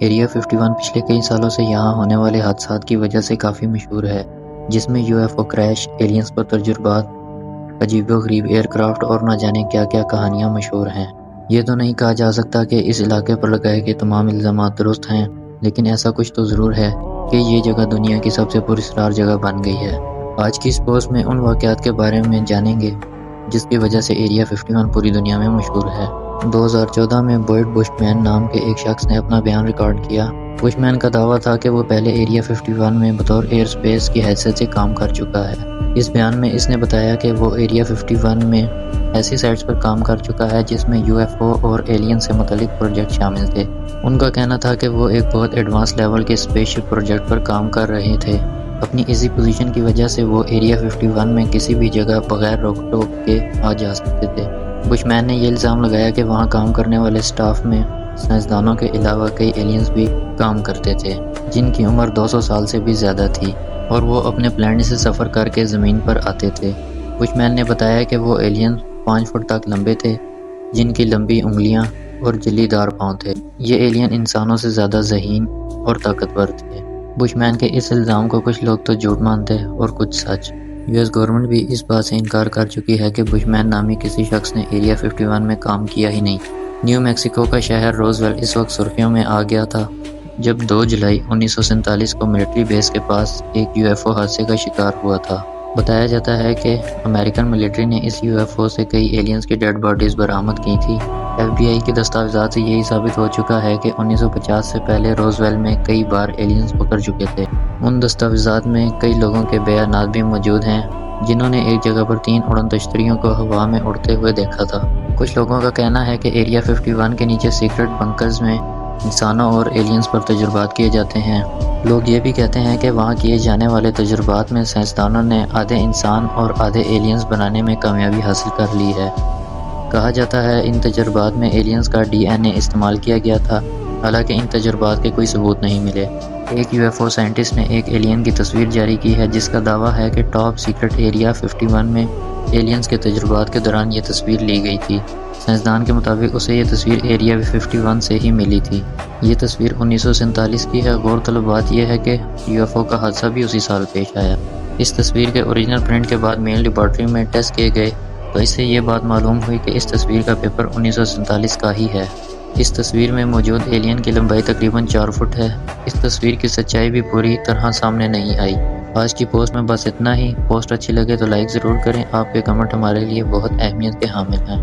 Area 51 پچھلے کئی سالوں سے یہاں ہونے والے حادثات کی وجہ سے کافی مشہور ہے، جس میں UFO کریش، ایلینز پر تجربات، عجیب و غریب ایئر کرافٹ اور نہ جانے کیا کیا کہانیاں مشہور ہیں۔ یہ تو نہیں کہا جا سکتا کہ اس علاقے پر لگائے گئے تمام الزامات درست ہیں، لیکن ایسا کچھ تو ضرور ہے کہ یہ جگہ دنیا کی سب سے پراسرار جگہ بن گئی ہے۔ آج کی اس پوسٹ میں ان واقعات کے بارے میں جانیں گے جس کی وجہ سے ایریا 51 پوری دنیا میں مشہور ہے۔ 2014 میں بوئڈ بش مین نام کے ایک شخص نے اپنا بیان ریکارڈ کیا۔ بش مین کا دعویٰ تھا کہ وہ پہلے ایریا 51 میں بطور ایئر اسپیس کی حیثیت سے کام کر چکا ہے۔ اس بیان میں اس نے بتایا کہ وہ ایریا 51 میں ایسی سائٹس پر کام کر چکا ہے جس میں UFO اور ایلین سے متعلق پروجیکٹ شامل تھے۔ ان کا کہنا تھا کہ وہ ایک بہت ایڈوانس لیول کے اسپیس شپ پروجیکٹ پر کام کر رہے تھے۔ اپنی ایزی پوزیشن کی وجہ سے وہ ایریا 51 میں کسی بھی جگہ بغیر روک ٹوک کے آ جا سکتے تھے۔ بش مین نے یہ الزام لگایا کہ وہاں کام کرنے والے سٹاف میں سائنسدانوں کے علاوہ کئی ایلینز بھی کام کرتے تھے، جن کی عمر 200 سال سے بھی زیادہ تھی، اور وہ اپنے پلانٹ سے سفر کر کے زمین پر آتے تھے۔ بش مین نے بتایا کہ وہ ایلین 5 فٹ تک لمبے تھے، جن کی لمبی انگلیاں اور جلی دار پاؤں تھے۔ یہ ایلین انسانوں سے زیادہ ذہین اور طاقتور تھے۔ بش مین کے اس الزام کو کچھ لوگ تو جھوٹ مانتے اور کچھ سچ۔ US گورنمنٹ بھی اس بات سے انکار کر چکی ہے کہ بش مین نامی کسی شخص نے ایریا 51 میں کام کیا ہی نہیں۔ نیو میکسیکو کا شہر روزویل اس وقت سرخیوں میں آ گیا تھا جب 2 جولائی 1947 کو ملٹری بیس کے پاس ایک UFO حادثے کا شکار ہوا تھا۔ بتایا جاتا ہے کہ امریکن ملٹری نے اس UFO سے کئی ایلینز کی ڈیڈ باڈیز برآمد کی تھی۔ FBI کی دستاویزات سے یہی ثابت ہو چکا ہے کہ 1950 سے پہلے روزویل میں کئی بار ایلینز پکڑ چکے تھے۔ ان دستاویزات میں کئی لوگوں کے بیانات بھی موجود ہیں جنہوں نے ایک جگہ پر 3 اڑن تشتریوں کو ہوا میں اڑتے ہوئے دیکھا تھا۔ کچھ لوگوں کا کہنا ہے کہ ایریا 51 کے نیچے سیکرٹ بنکرز میں انسانوں اور ایلینز پر تجربات کیے جاتے ہیں۔ لوگ یہ بھی کہتے ہیں کہ وہاں کیے جانے والے تجربات میں سائنسدانوں نے آدھے انسان اور آدھے ایلینز بنانے میں کامیابی حاصل کر لی ہے۔ کہا جاتا ہے ان تجربات میں ایلینز کا DNA استعمال کیا گیا تھا، حالانکہ ان تجربات کے کوئی ثبوت نہیں ملے۔ ایک UFO سائنٹسٹ نے ایک ایلین کی تصویر جاری کی ہے جس کا دعویٰ ہے کہ ٹاپ سیکرٹ ایریا 51 میں ایلینز کے تجربات کے دوران یہ تصویر لی گئی تھی۔ سائنسدان کے مطابق اسے یہ تصویر ایریا 51 سے ہی ملی تھی۔ یہ تصویر 1947 کی ہے۔ غور طلب بات یہ ہے کہ UFO کا حادثہ بھی اسی سال پیش آیا۔ اس تصویر کے اوریجنل پرنٹ کے بعد میل لیبارٹری میں ٹیسٹ کیے گئے تو اس سے یہ بات معلوم ہوئی کہ اس تصویر کا پیپر 1947 کا ہی ہے۔ اس تصویر میں موجود ایلین کی لمبائی تقریباً 4 فٹ ہے۔ اس تصویر کی سچائی بھی پوری طرح سامنے نہیں آئی۔ آج کی پوسٹ میں بس اتنا ہی۔ پوسٹ اچھی لگے تو لائک ضرور کریں۔ آپ کے کمنٹ ہمارے لیے بہت اہمیت کے حامل ہیں۔